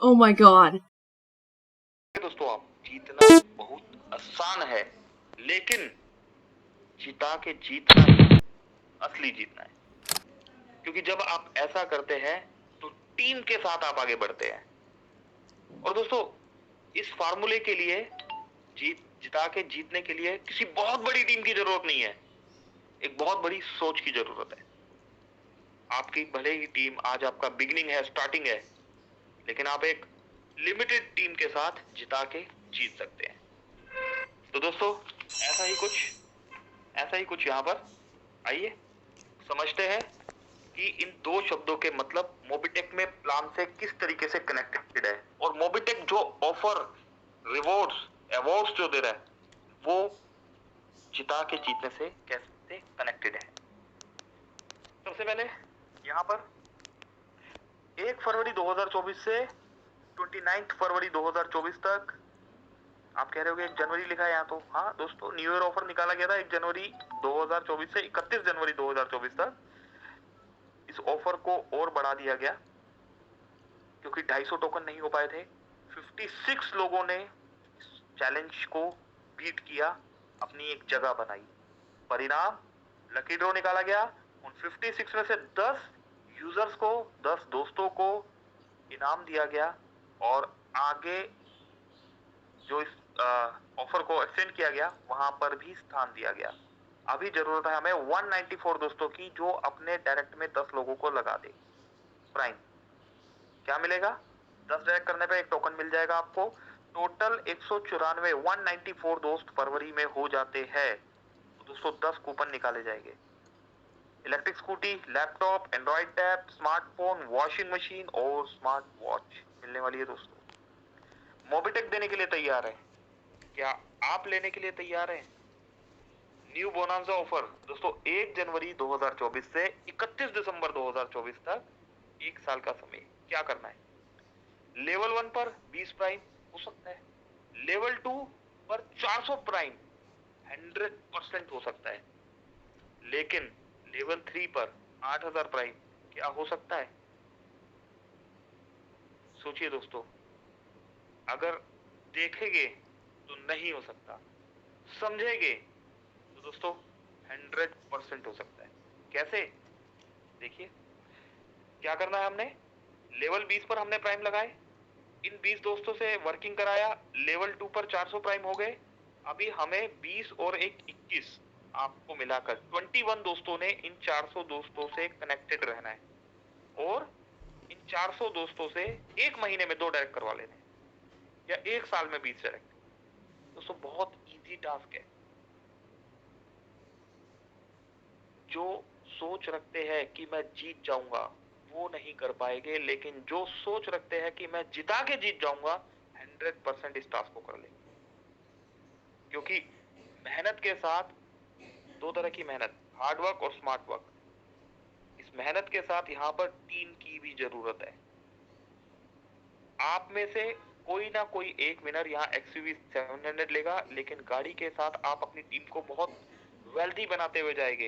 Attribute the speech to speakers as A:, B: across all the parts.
A: Oh my god.
B: दोस्तों आप जीतना बहुत आसान है, लेकिन जिता के जीतना ही असली जीतना है। क्योंकि जब आप ऐसा करते हैं तो टीम के साथ आप आगे बढ़ते हैं। और दोस्तों इस फार्मूले के लिए जिता के जीतने के लिए किसी बहुत बड़ी टीम की जरूरत नहीं है, एक बहुत बड़ी सोच की जरूरत है। आपकी भले ही टीम आज आपका बिगिनिंग है, स्टार्टिंग है, लेकिन आप एक लिमिटेड टीम के साथ जिता के जीत सकते हैं। तो दोस्तों ऐसा ही कुछ यहाँ पर आइए समझते हैं कि इन दो शब्दों के मतलब मोबिटेक में प्लान से किस तरीके से कनेक्टेड है, और मोबिटेक जो ऑफर, रिवॉर्ड्स, अवार्ड्स जो दे रहा है वो जिता के जीतने से कैसे कनेक्टेड है। सबसे पहले यहाँ पर 1 फरवरी 2024 से 29 फरवरी 2024 तक, आप कह रहे होगे 1 जनवरी लिखा है यहाँ, तो हाँ दोस्तों, न्यू ईयर ऑफर निकाला गया था 1 जनवरी 2024 से 31 जनवरी 2024 तक। इस ऑफर को और बढ़ा दिया गया क्योंकि 250 टोकन नहीं हो पाए थे। 56 लोगों ने चैलेंज को बीट किया, अपनी एक जगह बनाई। परिणाम लकी ड्रॉ निकाला गया। उन 56 में से 10 यूजर्स को, 10 दोस्तों को इनाम दिया गया, और आगे जो इस ऑफर को एक्सटेंड किया गया वहां पर भी स्थान दिया गया। अभी जरूरत है हमें 194 दोस्तों की जो अपने डायरेक्ट में 10 लोगों को लगा दे। प्राइम क्या मिलेगा? 10 डायरेक्ट करने पे एक टोकन मिल जाएगा आपको। टोटल 194, 194 दोस्त फरवरी में हो जाते हैं तो दोस्तों 10 कूपन निकाले जाएंगे। Electric scooty, laptop, Android tab, smartphone, washing machine और स्मार्ट वॉच मिलने वाली है दोस्तों। मोबिटेक देने के लिए तैयार है, क्या आप लेने के लिए तैयार हैं? न्यू बोनांजा ऑफर दोस्तों 1 जनवरी 2024 से 31 दिसंबर 2024 तक, एक साल का समय। क्या करना है? लेवल 1 पर 20 प्राइम हो सकता है, लेवल 2 पर 400 प्राइम 100% हो सकता है, लेकिन लेवल 3 पर 8000 प्राइम क्या हो सकता है? सोचिए दोस्तों, अगर देखेंगे तो नहीं हो सकता, समझेंगे तो दोस्तों 100% हो सकता है। कैसे? देखिए क्या करना है हमने। लेवल 20 पर हमने प्राइम लगाए, इन 20 दोस्तों से वर्किंग कराया, लेवल 2 पर 400 प्राइम हो गए। अभी हमें 20 और एक 21, आपको मिलाकर 21 दोस्तों ने इन 400 दोस्तों से कनेक्टेड रहना है, और इन 400 दोस्तों से एक महीने में 2 डायरेक्ट करवा लेने हैं, या एक साल में 20 डायरेक्ट। दोस्तों बहुत इजी टास्क है। जो सोच रखते हैं कि मैं जीत जाऊंगा वो नहीं कर पाएंगे, लेकिन जो सोच रखते हैं कि मैं जिता के जीत जाऊंगा 100% इस टास्क को कर लेंगे। क्योंकि मेहनत के साथ दो तरह की मेहनत, हार्ड वर्क और स्मार्ट वर्क। इस मेहनत के साथ यहाँ पर टीम की भी जरूरत है। आप में से कोई ना कोई एक विनर यहाँ XUV 700 लेगा, लेकिन गाड़ी के साथ आप अपनी टीम को बहुत वेल्दी बनाते हुए जाएंगे।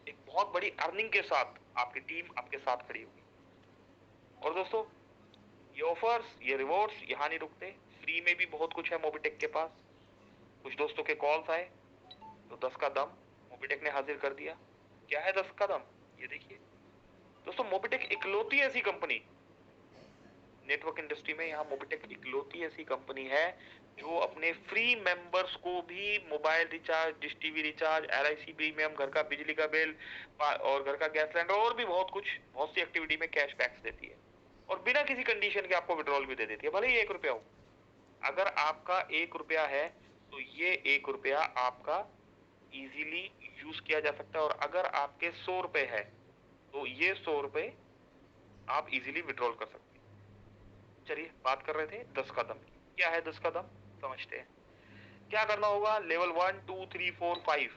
B: एक बहुत बड़ी अर्निंग के साथ आपकी टीम आपके साथ खड़ी होगी। और दोस्तों ये ऑफर्स, ये रिवॉर्ड्स यहाँ नहीं रुकते, फ्री में भी बहुत कुछ है मोबिटेक के पास। कुछ दोस्तों के कॉल्स आए तो 10 का दम मोबिटेक ने हाजिर कर दिया। क्या है 10 का दम? ये देखिए दोस्तों, मोबिटेक इकलौती ऐसी कंपनी नेटवर्क इंडस्ट्री में, यहाँ मोबिटेक इकलौती ऐसी कंपनी है जो अपने फ्री मेंबर्स को भी mobile recharge, dish TV recharge, LIC premium, घर का बिजली का बिल और घर का गैस सिलेंडर और भी बहुत कुछ, बहुत सी एक्टिविटी में कैश बैक्स देती है, और बिना किसी कंडीशन के आपको विड्रॉल भी दे देती है, भले ही 1 रुपया हो। अगर आपका 1 रुपया है तो ये 1 रुपया आपका इजीली यूज किया जा सकता है, और अगर आपके 100 रुपए है तो ये 100 रुपए आप इजीली विड्रॉल कर सकते हैं। चलिए बात कर रहे थे 10 कदम की। क्या है 10 कदम, समझते हैं। क्या करना होगा? लेवल 1 2 3 4 5,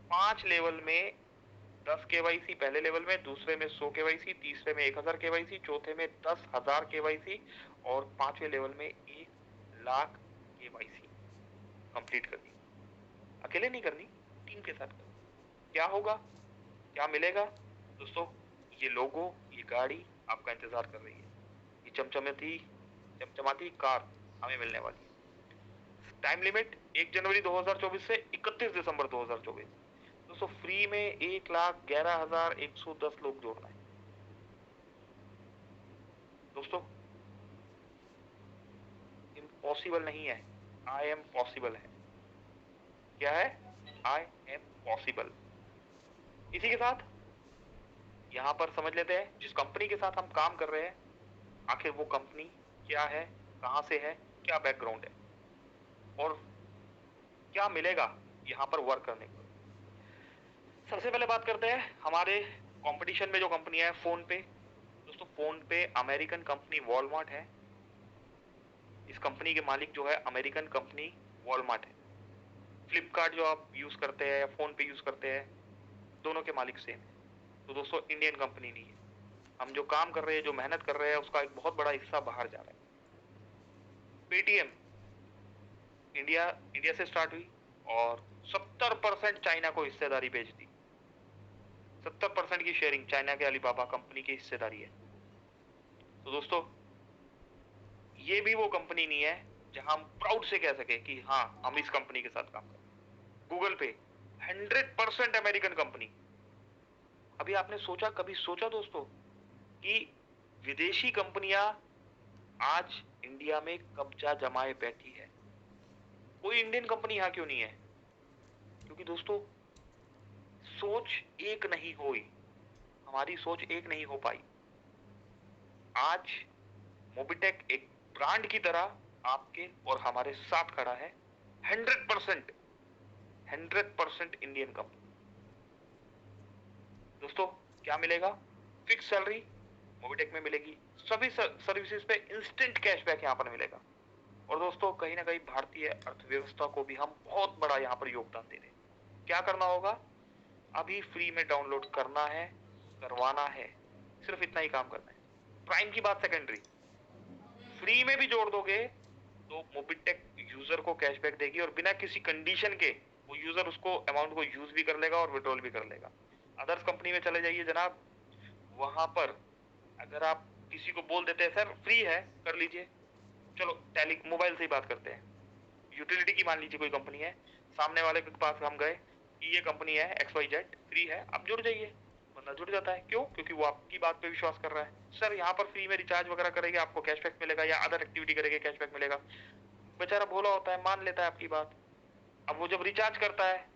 B: 5 लेवल में 10 KYC, पहले लेवल में, दूसरे में 100 KYC, तीसरे में 1000 KYC, चौथे में 10,000 KYC, और पांचवें लेवल में 1,00,000 KYC कंप्लीट करनी। अकेले नहीं करनी, टीम के साथ करनी। क्या होगा, क्या मिलेगा? दोस्तों ये लोगो, ये गाड़ी आपका इंतजार कर रही है, ये चमचमाती चमचमाती कार हमें मिलने वाली है। टाइम लिमिट 1 जनवरी 2024 से 31 दिसंबर 2024। दोस्तों फ्री में 1,11,110 लोग जोड़ना है। दोस्तों इम्पॉसिबल नहीं है, आई एम पॉसिबल है। क्या है? I am possible. इसी के साथ यहाँ पर समझ लेते हैं जिस कंपनी के साथ हम काम कर रहे हैं, आखिर वो कंपनी क्या है, कहां से है, क्या बैकग्राउंड है और क्या मिलेगा यहाँ पर वर्क करने को। सबसे पहले बात करते हैं हमारे कंपटीशन में जो कंपनी है फोन पे। दोस्तों फोन पे अमेरिकन कंपनी वॉलमार्ट है। इस कंपनी के मालिक जो है अमेरिकन कंपनी वॉलमार्ट है। फ्लिपकार्ट जो आप यूज करते हैं या फोन पे यूज करते हैं, दोनों के मालिक सेम है। तो दोस्तों इंडियन कंपनी नहीं है। हम जो काम कर रहे हैं, जो मेहनत कर रहे हैं, उसका एक बहुत बड़ा हिस्सा बाहर जा रहा है। पेटीएम इंडिया से स्टार्ट हुई और 70% चाइना को हिस्सेदारी बेच दी। 70% की शेयरिंग चाइना के अलीबाबा कंपनी की हिस्सेदारी है। तो दोस्तों ये भी वो कंपनी नहीं है जहां हम प्राउड से कह सके कि हाँ हम इस कंपनी के साथ काम कर रहे हैं। गूगल पे 100% अमेरिकन कंपनी। अभी आपने कभी सोचा दोस्तों कि विदेशी कंपनियां आज इंडिया में कब्जा जमाए बैठी है? कोई इंडियन कंपनी यहां क्यों नहीं है? क्योंकि दोस्तों सोच एक नहीं हुई, हमारी सोच एक नहीं हो पाई। आज मोबिटेक एक ब्रांड की तरह आपके और हमारे साथ खड़ा है। 100% इंडियन कंपनी। दोस्तों क्या मिलेगा? फिक्स सैलरी मोबिटेक में मिलेगी। सभी सर्विसेज पे इंस्टेंट कैशबैक यहाँ पर मिलेगा। और दोस्तों कहीं ना कहीं भारतीय अर्थव्यवस्था को भी हम बहुत बड़ा यहाँ पर योगदान दे रहे हैं। क्या करना होगा? अभी फ्री में डाउनलोड करना है, करवाना है, सिर्फ इतना ही काम करना है। प्राइम की बात सेकेंडरी। फ्री में भी जोड़ दोगे तो मोबिटेक यूजर को कैशबैक देगी और बिना किसी कंडीशन के वो यूजर उसको अमाउंट को यूज भी कर लेगा और विड्रॉल भी कर लेगा। अदर्स कंपनी में चले जाइए जनाब, वहां पर अगर आप किसी को बोल देते हैं सर फ्री है कर लीजिए, चलो टेली मोबाइल से ही बात करते हैं, यूटिलिटी की मान लीजिए कोई कंपनी है, सामने वाले के पास हम गए कि ये कंपनी है XYZ फ्री है, आप जुड़ जाइए। बंदा जुड़ जाता है। क्यों? क्योंकि वो आपकी बात पे विश्वास कर रहा है। सर यहाँ पर फ्री में रिचार्ज वगैरह करेंगे आपको कैशबैक मिलेगा या अदर एक्टिविटी करेंगे कैशबैक मिलेगा। बेचारा भोला होता है, मान लेता है आपकी बात। अब वो जब रिचार्ज करता है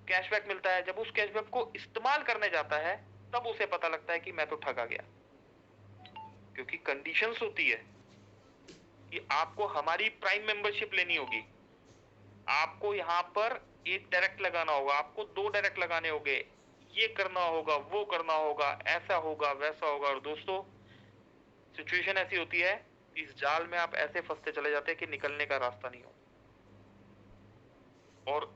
B: कैशबैक मिलता है, जब उस कैशबैक को इस्तेमाल करने जाता है तब उसे पता लगता है कि मैं तो ठगा गया। क्योंकि कंडीशंस होती है कि आपको हमारी प्राइम मेंबरशिप लेनी होगी, आपको यहाँ पर एक डायरेक्ट लगाना होगा, आपको 2 डायरेक्ट लगाने होंगे, ये करना होगा, वो करना होगा, ऐसा होगा, वैसा होगा। और दोस्तों सिचुएशन ऐसी होती है इस जाल में आप ऐसे फंसते चले जाते हैं कि निकलने का रास्ता नहीं होता। और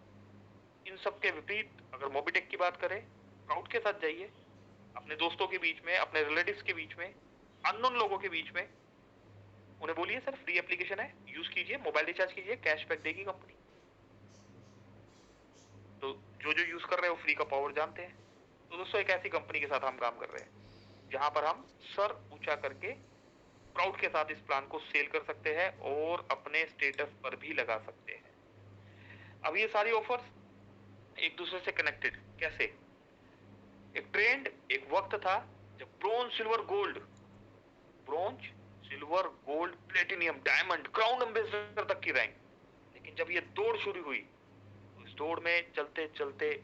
B: इन सब के विपरीत अगर मोबिटेक की बात करें, प्राउड के साथ जाइए, अपने दोस्तों के बीच में, अपने रिलेटिव्स के बीच में, अननोन लोगों के बीच में, उन्हें बोलिए सर फ्री एप्लीकेशन है, यूज कीजिए, मोबाइल रिचार्ज कीजिए, कैशबैक देगी कंपनी। तो जो यूज कर रहे हैं वो फ्री का पावर जानते हैं। तो दोस्तों एक ऐसी कंपनी के साथ हम काम कर रहे हैं जहां पर हम सर ऊंचा करके प्राउड के साथ इस प्लान को सेल कर सकते हैं और अपने स्टेटस पर भी लगा सकते हैं। अब ये सारी ऑफर्स एक दूसरे से कनेक्टेड कैसे? एक ट्रेंड, एक वक्त था जब bronze, silver, gold, bronze, silver, gold, platinum, diamond, crown ambassador तक की रैंक। लेकिन जब ये दौड़ शुरू हुई तो इस दौड़ में चलते चलते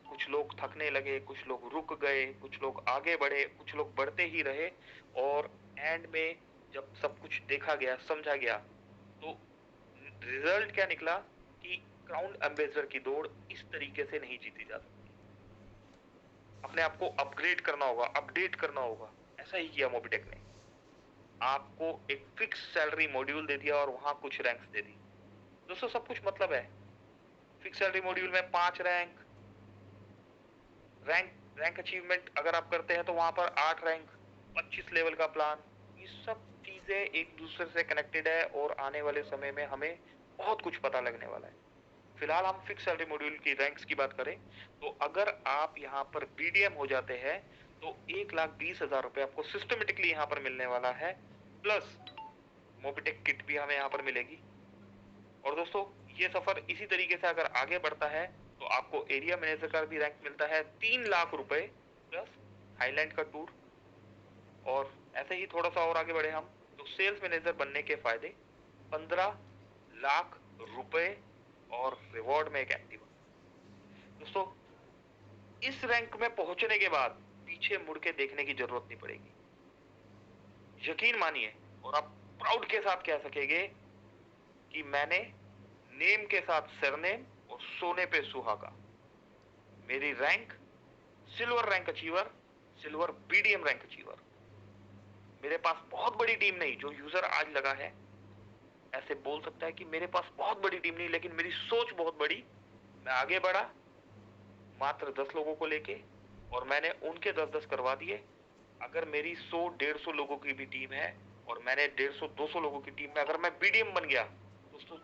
B: कुछ लोग थकने लगे, कुछ लोग रुक गए, कुछ लोग आगे बढ़े, कुछ लोग बढ़ते ही रहे। और एंड में जब सब कुछ देखा गया, समझा गया, तो रिजल्ट क्या निकला कि क्राउन एम्बेसडर की दौड़ इस तरीके से नहीं जीती जा सकती। अपने आप को अपग्रेड करना होगा, अपडेट करना होगा। ऐसा ही किया मोबिटेक ने। आपको एक फिक्स सैलरी मॉड्यूल दे दिया और वहां कुछ रैंक्स दे दी। दोस्तों सब कुछ मतलब है। फिक्स सैलरी मॉड्यूल में 5 रैंक, रैंक अचीवमेंट अगर आप करते हैं तो वहां पर 8 रैंक, 25 लेवल का प्लान। ये सब चीजें एक दूसरे से कनेक्टेड है और आने वाले समय में हमें बहुत कुछ पता लगने वाला है। फिलहाल हम फिक्स सैलरी मॉड्यूल की रैंक्स की बात करें तो अगर आप यहाँ पर BDM हो जाते हैं तो 1,20,000 रुपए आपको सिस्टमेटिकली यहाँ पर मिलने वाला है। प्लस मोबिटेक किट भी हमें यहाँ पर मिलेगी। और दोस्तों ये सफर इसी तरीके से अगर आगे बढ़ता है तो आपको एरिया मैनेजर का भी रैंक मिलता है 3 लाख रुपए प्लस थाईलैंड का टूर। और ऐसे ही थोड़ा सा और आगे बढ़े हम तो सेल्स मैनेजर बनने के फायदे 15 लाख रुपए और रिवॉर्ड में एक एक्टिवा। दोस्तों इस रैंक में पहुंचने के बाद पीछे मुड़ के देखने की जरूरत नहीं पड़ेगी, यकीन मानिए। और आप प्राउड के साथ कह सकेंगे कि मैंने नेम के साथ सरनेम और सोने पे सुहागा। मेरी rank silver rank achiever, silver BDM rank achiever. मेरे पास बहुत बड़ी टीम नहीं, जो यूजर आज लगा है ऐसे बोल सकता है कि मेरे पास बहुत बड़ी टीम नहीं, लेकिन मेरी सोच बहुत बड़ी। मैं आगे बढ़ा मात्र 10 लोगों को लेके और मैंने उनके 10-10 करवा दिए। अगर मेरी 100-150 लोगों की भी टीम है और मैंने 150-200 लोगों की टीम में अगर मैं बीडीएम बन गया, दोस्तों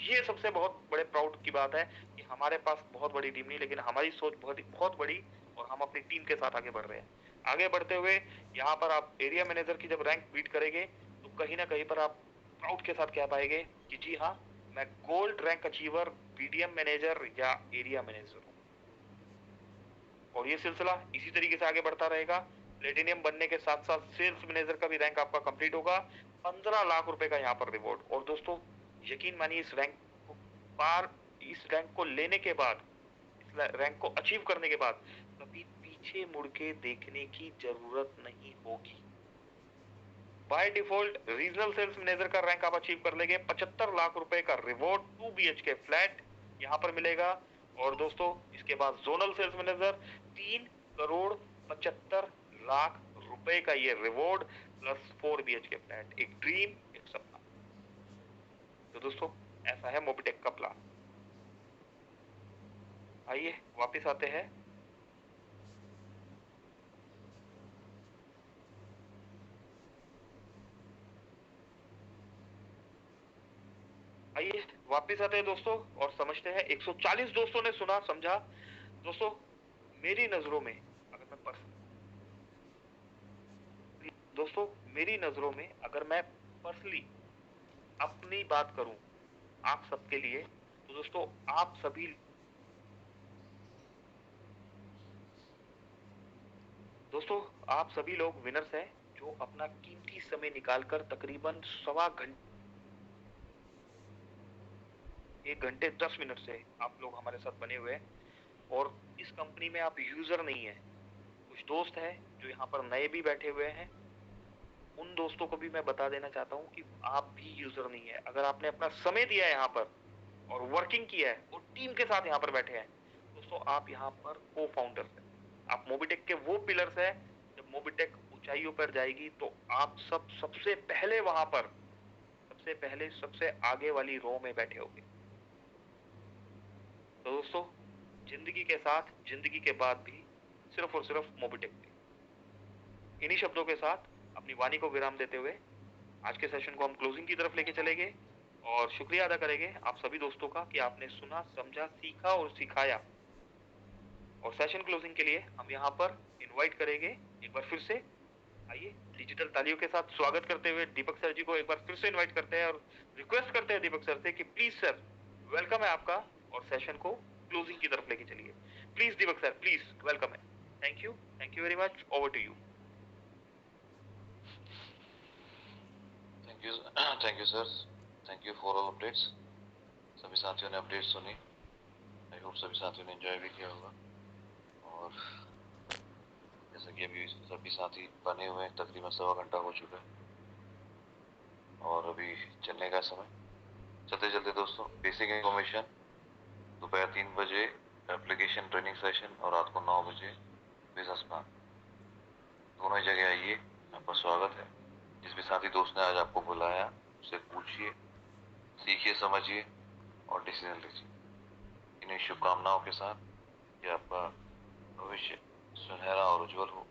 B: ये सबसे बहुत बड़े प्राउड की बात है कि हमारे पास बहुत बड़ी टीम नहीं, लेकिन हमारी सोच बहुत बड़ी और हम अपनी टीम के साथ आगे बढ़ रहे हैं। आगे बढ़ते हुए यहाँ पर आप एरिया मैनेजर की जब रैंक बीट करेंगे तो कहीं ना कहीं पर आप प्राउड के साथ कह पाएंगे कि जी हाँ, मैं gold rank achiever BDM manager या एरिया मैनेजर हूँ। और ये सिलसिला इसी तरीके से आगे बढ़ता रहेगा। प्लेटिनियम बनने के साथ साथ सेल्स मैनेजर का भी रैंक आपका कंप्लीट होगा। 15 लाख रुपए का यहाँ पर रिवॉर्ड। और दोस्तों यकीन मानिए इस रैंक को लेने के बाद, इस रैंक को अचीव करने के बाद कभी पीछे मुड़ के देखने की जरूरत नहीं होगी। By default regional sales manager का रैंक आप अचीव कर लेंगे। 75 लाख रुपए का रिवॉर्ड 2 BHK फ्लैट यहाँ पर मिलेगा। और दोस्तों इसके बाद zonal sales manager 3 crore 75 lakh रुपए का ये रिवॉर्ड प्लस 4 BHK फ्लैट। एक ड्रीम, एक सपना। तो दोस्तों ऐसा है मोबिटेक का प्लान। आइए वापस आते हैं। आइए वापस आते हैं दोस्तों और समझते हैं। 140 दोस्तों ने सुना समझा। दोस्तों मेरी नजरों में अगर मैं पर्सनली अपनी बात करूं आप सबके लिए, तो दोस्तों आप सभी लोग विनर्स हैं जो अपना कीमती समय निकालकर तकरीबन 1 घंटे 10 मिनट से आप लोग हमारे साथ बने हुए हैं। और इस कंपनी में आप यूजर नहीं है, कुछ दोस्त हैं जो यहाँ पर नए भी बैठे हुए हैं। उन दोस्तों को भी मैं बता देना चाहता हूँ कि आप भी यूजर नहीं है। अगर आपने अपना समय दिया है यहाँ पर और वर्किंग किया है और टीम के साथ यहाँ पर बैठे हैं, दोस्तों आप यहाँ पर को फाउंडर्स हैं। आप मोबिटेक के वो पिलर्स हैं। जब मोबिटेक ऊंचाइयों पर जाएगी तो आप सबसे पहले वहां पर सबसे आगे वाली रो में बैठे होंगे। तो दोस्तों जिंदगी के साथ जिंदगी के बाद भी सिर्फ और सिर्फ मोबिटेक पे। इन्हीं शब्दों के साथ अपनी वाणी को विराम देते हुए आज के सेशन को हम क्लोजिंग की तरफ लेके चलेंगे। और शुक्रिया अदा करेंगे आप सभी दोस्तों का कि आपने सुना, समझा, सीखा और सिखाया। और सेशन क्लोजिंग के लिए हम यहाँ पर इनवाइट करेंगे एक बार फिर से। आइए डिजिटल तालियों के साथ स्वागत करते हुए दीपक सर जी को एक बार फिर से इनवाइट करते हैं और रिक्वेस्ट करते हैं दीपक सर से कि प्लीज सर, वेलकम है आपका और सेशन को क्लोजिंग की तरफ लेके चलिए। Please Deepak sir, please welcome है। Thank you very much. Over to you.
A: Thank you sir, thank you for all updates. सभी साथियों ने अपडेट सुनी। आई होप सभी साथियों ने एंजॉय भी किया होगा। और जैसा कि अभी सभी साथी बने हुए हैं, तकरीबन 1.25 घंटा हो चुका है और अभी चलने का समय। चलते चलते दोस्तों, बेसिक इन्फॉर्मेशन दोपहर 3 बजे एप्लीकेशन ट्रेनिंग सेशन और रात को 9 बजे बिजनेस प्लान। दोनों जगह आइए, आपका स्वागत है। जिस भी साथी दोस्त ने आज आपको बुलाया उससे पूछिए, सीखिए, समझिए और डिसीजन लीजिए। इन्हीं शुभकामनाओं के साथ कि आपका भविष्य सुनहरा और उज्जवल हो।